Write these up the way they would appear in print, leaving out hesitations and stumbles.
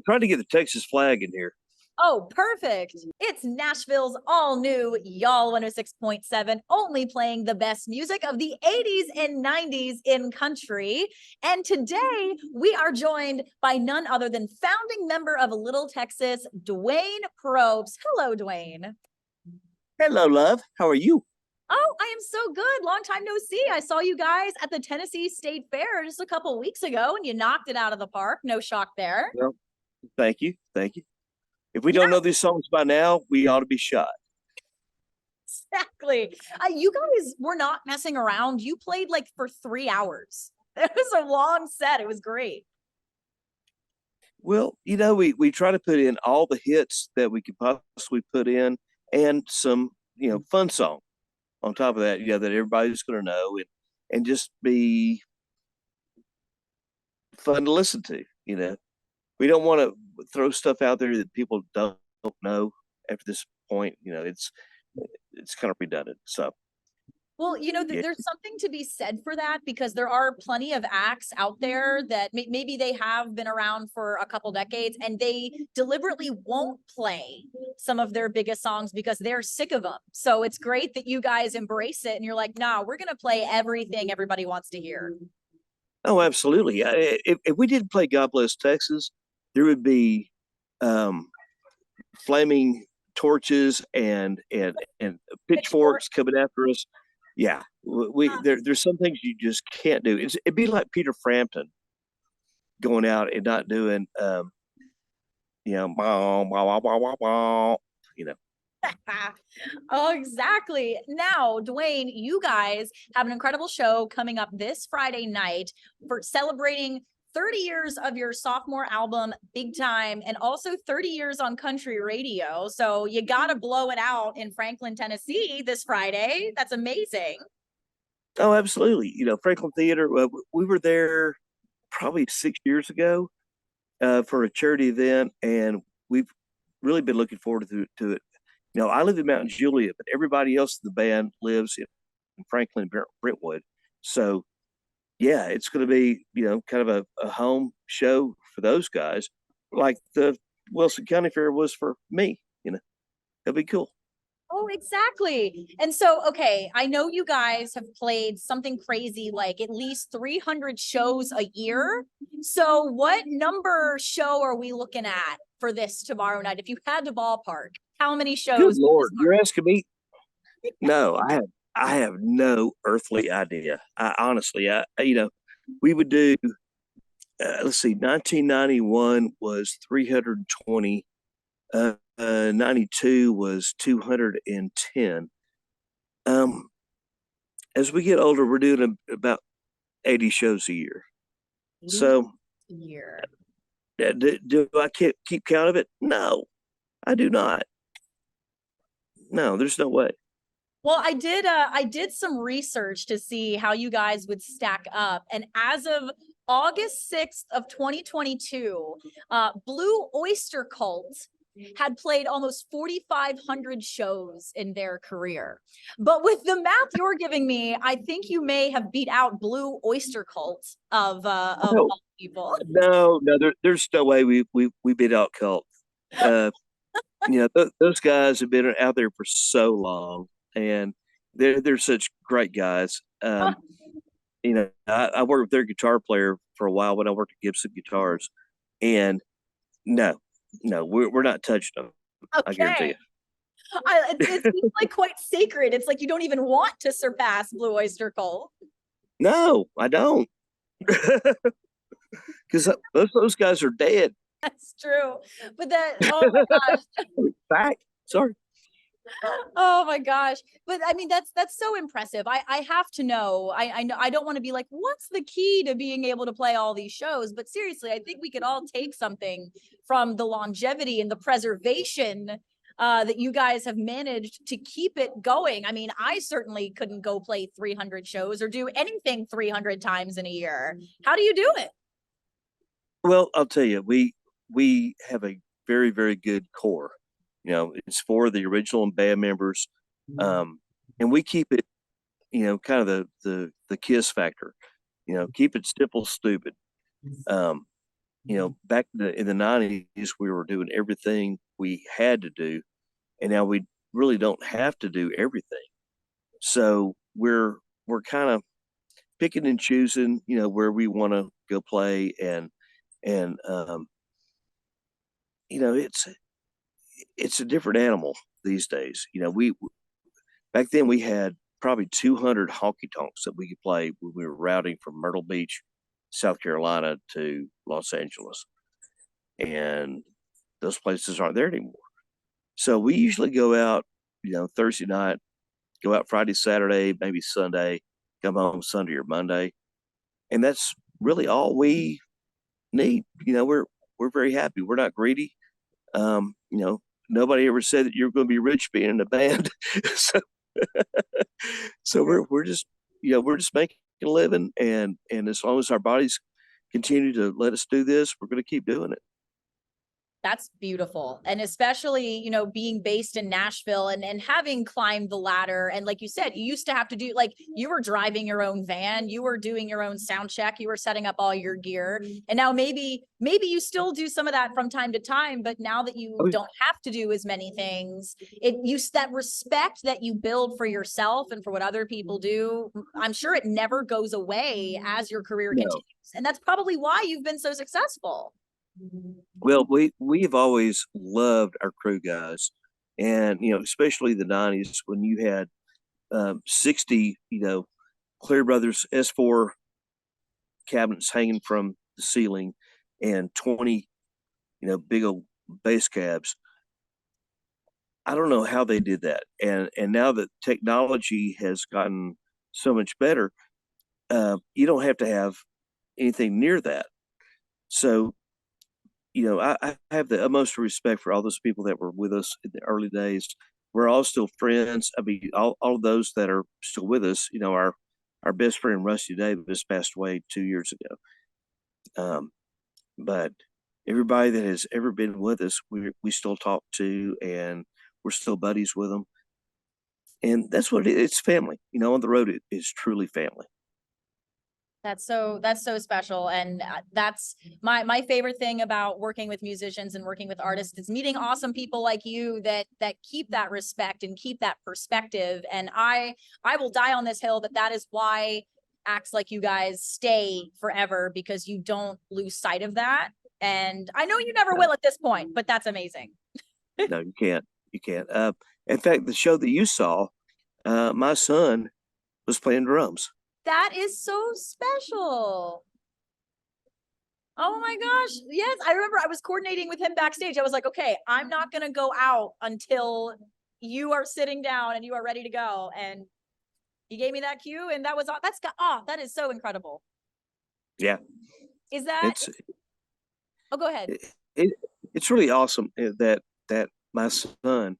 trying to get the Texas flag in here. Oh, perfect. It's Nashville's all new Y'all 106.7, only playing the best music of the 80s and 90s in country. And today we are joined by none other than founding member of Little Texas, Duane Propes. Hello, Duane. Hello, love. How are you? Oh, I am so good. Long time no see. I saw you guys at the Tennessee State Fair just a couple weeks ago and you knocked it out of the park. No shock there. Well, thank you. Thank you. If we don't know these songs by now, we ought to be shot. Exactly. You guys were not messing around. You played like for 3 hours. It was a long set. It was great. Well, we try to put in all the hits that we could possibly put in and some, fun song on top of that, that everybody's going to know and just be fun to listen to, We don't want to throw stuff out there that people don't know after this point. It's kind of redundant. So, well, there's something to be said for that because there are plenty of acts out there that maybe they have been around for a couple decades and they deliberately won't play some of their biggest songs because they're sick of them. So it's great that you guys embrace it and you're like, nah, we're going to play everything everybody wants to hear. Oh, absolutely. If we didn't play God Bless Texas, there would be flaming torches and pitchforks coming after us. Yeah, there's some things you just can't do. It'd be like Peter Frampton going out and not doing, bah, bah, bah, bah, bah, bah, Oh, exactly. Now, Duane, you guys have an incredible show coming up this Friday night for celebrating 30 years of your sophomore album, Big Time, and also 30 years on country radio. So you got to blow it out in Franklin, Tennessee this Friday. That's amazing. Oh, absolutely. Franklin Theater, we were there probably 6 years ago for a charity event, and we've really been looking forward to it. I live in Mount Juliet, but everybody else in the band lives in Franklin, Brentwood. So, yeah, it's going to be, kind of a home show for those guys, like the Wilson County Fair was for me. It'll be cool. Oh, exactly. And so, okay, I know you guys have played something crazy, like at least 300 shows a year. So what number show are we looking at for this tomorrow night? If you had to ballpark, how many shows? Good Lord, you're asking me? No, I have no earthly idea. Honestly, we would do, let's see, 1991 was 320. 92 was 210. As we get older, we're doing about 80 shows a year. So, do I keep count of it? No, I do not. No, there's no way. Well, I did some research to see how you guys would stack up. And as of August 6th of 2022, Blue Oyster Cult had played almost 4,500 shows in their career. But with the math you're giving me, I think you may have beat out Blue Oyster Cult of all people. No, there's no way we beat out Cult. Those guys have been out there for so long, and they're such great guys. I worked with their guitar player for a while when I worked at Gibson Guitars, and no, we're not touching them. Okay. I guarantee you. It's like quite sacred. It's like you don't even want to surpass Blue Oyster Cult. No, I don't. Because those guys are dead. That's true. But oh my gosh. Fact. Sorry. Oh my gosh. But I mean, that's so impressive. I have to know. I know I don't want to be like, what's the key to being able to play all these shows? But seriously, I think we could all take something from the longevity and the preservation that you guys have managed to keep it going. I mean, I certainly couldn't go play 300 shows or do anything 300 times in a year. How do you do it? Well, I'll tell you, we have a very, very good core. It's for the original and band members. And we keep it, kind of the KISS factor, keep it simple, stupid. back in the 90s, we were doing everything we had to do, and now we really don't have to do everything. So we're kind of picking and choosing, where we want to go play, and it's a different animal these days. We back then we had probably 200 honky tonks that we could play when we were routing from Myrtle Beach, South Carolina to Los Angeles, and those places aren't there anymore. So we usually go out, Thursday night, go out Friday, Saturday, maybe Sunday, come home Sunday or Monday, and that's really all we need. We're very happy. We're not greedy. Nobody ever said that you're going to be rich being in a band. so so we're just making a living, and as long as our bodies continue to let us do this, we're going to keep doing it. That's beautiful. And especially, being based in Nashville and having climbed the ladder. And like you said, you used to have to do, like, you were driving your own van, you were doing your own sound check, you were setting up all your gear. And now maybe you still do some of that from time to time, but now that you don't have to do as many things, that respect that you build for yourself and for what other people do, I'm sure it never goes away as your career continues. And that's probably why you've been so successful. Well, we've always loved our crew guys, and especially the '90s when you had 60, Clear Brothers S4 cabinets hanging from the ceiling, and 20, big old bass cabs. I don't know how they did that, and now that technology has gotten so much better, you don't have to have anything near that. So I have the utmost respect for all those people that were with us in the early days. We're all still friends. I mean, all of those that are still with us, our best friend Rusty Davis passed away 2 years ago. But everybody that has ever been with us, we still talk to, and we're still buddies with them. And that's what it's family. On the road, it's truly family. That's so special. And that's my favorite thing about working with musicians and working with artists is meeting awesome people like you that keep that respect and keep that perspective. And I will die on this hill that is why acts like you guys stay forever, because you don't lose sight of that. And I know you never will at this point, but that's amazing. No, you can't. You can't. In fact, the show that you saw, my son was playing drums. That is so special. Oh my gosh. Yes. I remember I was coordinating with him backstage. I was like, okay, I'm not going to go out until you are sitting down and you are ready to go. And he gave me that cue, and that is so incredible. Yeah. Is that? Oh, go ahead. It's really awesome that my son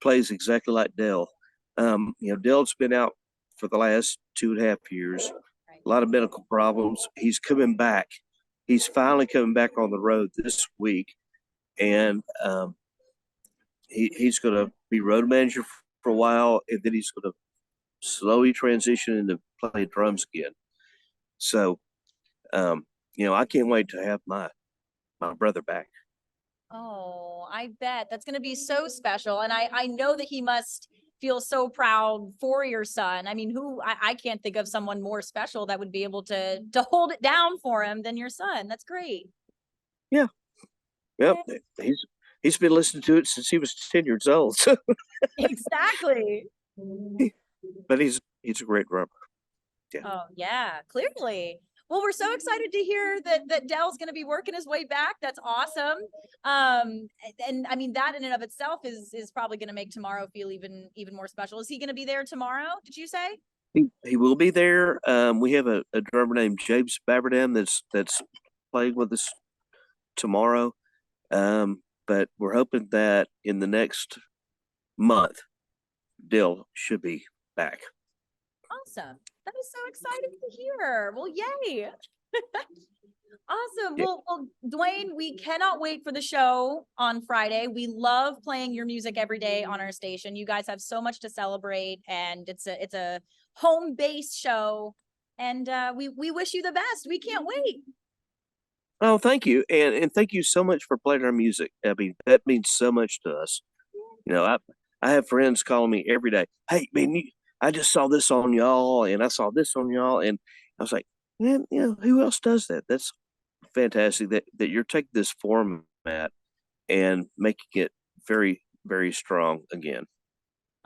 plays exactly like Dell. Dell's been out for the last 2.5 years, a lot of medical problems. He's coming back. He's finally coming back on the road this week, and he's going to be road manager for a while, and then he's going to slowly transition into playing drums again. So, I can't wait to have my brother back. Oh, I bet that's going to be so special. And I know that he must feel so proud for your son. I mean, I can't think of someone more special that would be able to hold it down for him than your son. That's great. Yeah. Yep. He's been listening to it since he was 10 years old. So. Exactly. But he's a great drummer. Yeah. Oh yeah, clearly. Well, we're so excited to hear that Dell's going to be working his way back. That's awesome. And I mean, that in and of itself is probably going to make tomorrow feel even more special. Is he going to be there tomorrow? Did you say? He will be there. We have a drummer named James Baberdam that's playing with us tomorrow. But we're hoping that in the next month, Dell should be back. Awesome. That is so exciting to hear. Well, yay. Awesome. Yeah. Well, Duane, we cannot wait for the show on Friday. We love playing your music every day on our station. You guys have so much to celebrate, and it's a home-based show. And we wish you the best. We can't wait. Oh, thank you, and thank you so much for playing our music. I mean, that means so much to us. You know, I have friends calling me every day. Hey, man, I just saw this on y'all, and I saw this on y'all, and I was like, man, who else does that? That's fantastic that you're taking this format and making it very, very strong again.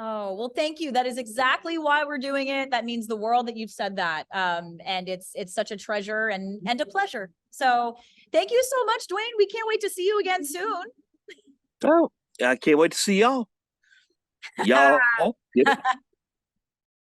Oh, well, thank you. That is exactly why we're doing it. That means the world that you've said that. And it's such a treasure and a pleasure. So thank you so much, Duane. We can't wait to see you again soon. Oh, I can't wait to see y'all. Y'all.